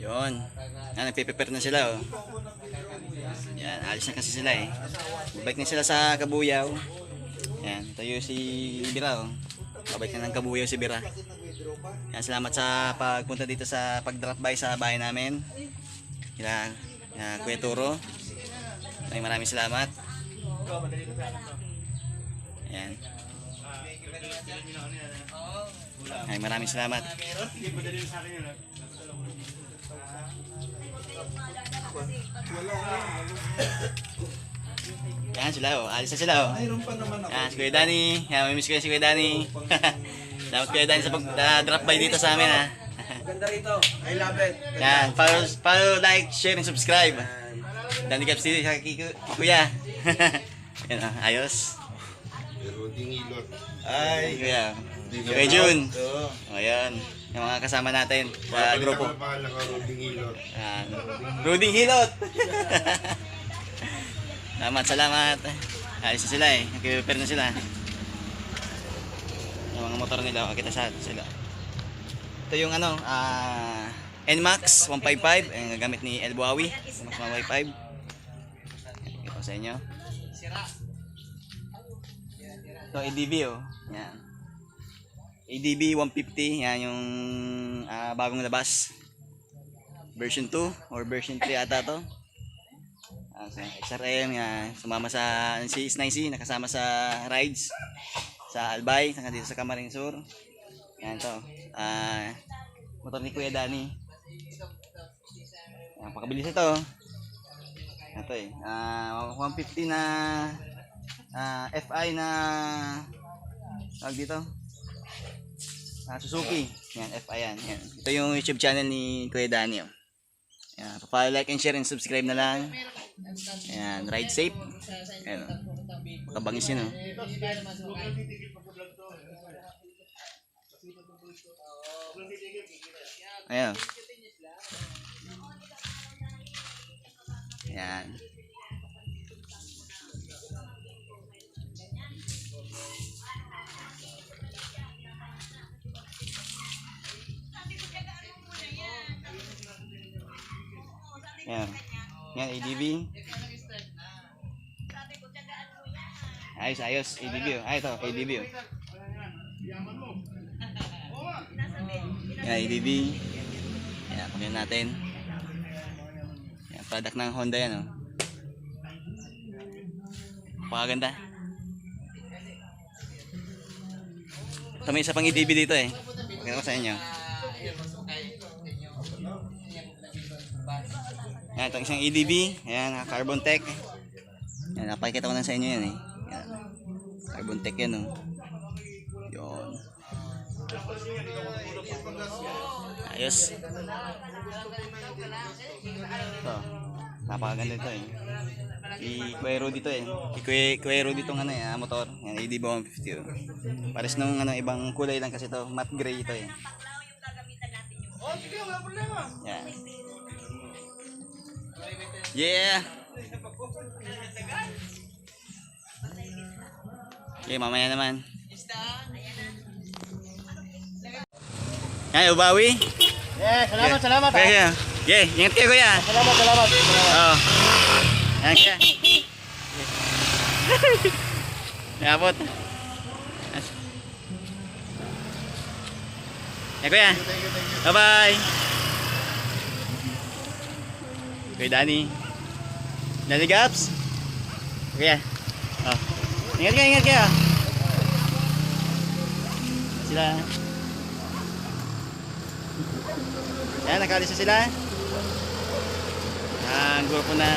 Yun. Yan, nagpe-prepare na sila oh. Yan, alis na kasi sila eh. Babalik na sila sa Kabuyaw. Yan, tayo si Bira oh. Babalik na ng Kabuyaw si Bira. Yan, salamat sa pagpunta dito sa pag-drop by sa bahay namin. Kila Kuya Turo. Maraming salamat. Yan. Ay, maraming salamat. Yan sila oh, alis na sila oh. Yan, si Kuya Danny. Yan, may miss ko si Kuya Danny. Salamat Kuya Danny sa pag-drop by dito sa amin ha. Ganda rito. I love it. Yan, follow, like, share, and subscribe. Danny Caps TV sa Kuya. Yan oh, ayos. Roding Ilot. Ay, Kuya. Kuya Jun. Ayan, yung mga kasama natin sa grupo. Pangalan ko, Roding Ilot. Roding Hilot. Salamat. Alis na sila eh. Nag-prepare na sila. Yung mga motor nila, kita sila. Ito yung ano, NMAX 155. Ang gamit ni El Buawi. NMAX 155. Ito ko sa inyo. Ito, ADB oh. Yan. ADB 150. Yan yung bagong labas. Version 2 or version 3 ata to. So, XRM yan. Sumama sa si Isnaisi, nakasama sa rides sa Albay, saka dito sa Camarines Sur. Yan to. Motor ni Kuya Danny. Yan, pakabilis ito. Ito eh. 150 na FI na tawag dito. Suzuki. Yan, FI yan. Yan. Ito yung YouTube channel ni Kuya Danny. Oh. Yan, pa-like and share and subscribe na lang. Yan, ride safe. Ayan, makabangis yun oh. Ayan. Yan. Yan. Yan, ADB. Ayos, ADB oh. Ay, ito, ADB oh. Yan, ADB. Yan, pakinggan natin. Yan, product ng Honda yan oh. Pakaganda. Ito may isa pang ADB dito eh. Pakinggan ko sa inyo. Yan, itong isang EDB. Ayan, Carbon Tech. Yan, napakikita ko na sa inyo yan eh. Yan. Carbon Tech yan oh. Yun. Ayos. Ito. Napakaganda ito eh. I-Kuya Rudy ito eh. I-Kuya Rudy itong ano eh, motor. Yan, EDB 150 oh. Pares nung ano, ibang kulay lang kasi ito. Matte gray ito eh. Yan. Yeah. Okay, mamaya naman. Yan, Ubawi. Yeah, salamat. Kaya, yeah, ingat kayo kuya. Salamat. Oo. Yan kaya. Napot. Yan kuya. Bye-bye. Kuya Danny. Danny Gaps. Kuya. Oh. Ingat kayo. Sila. Yan, nakalis na sila. Ang grupo na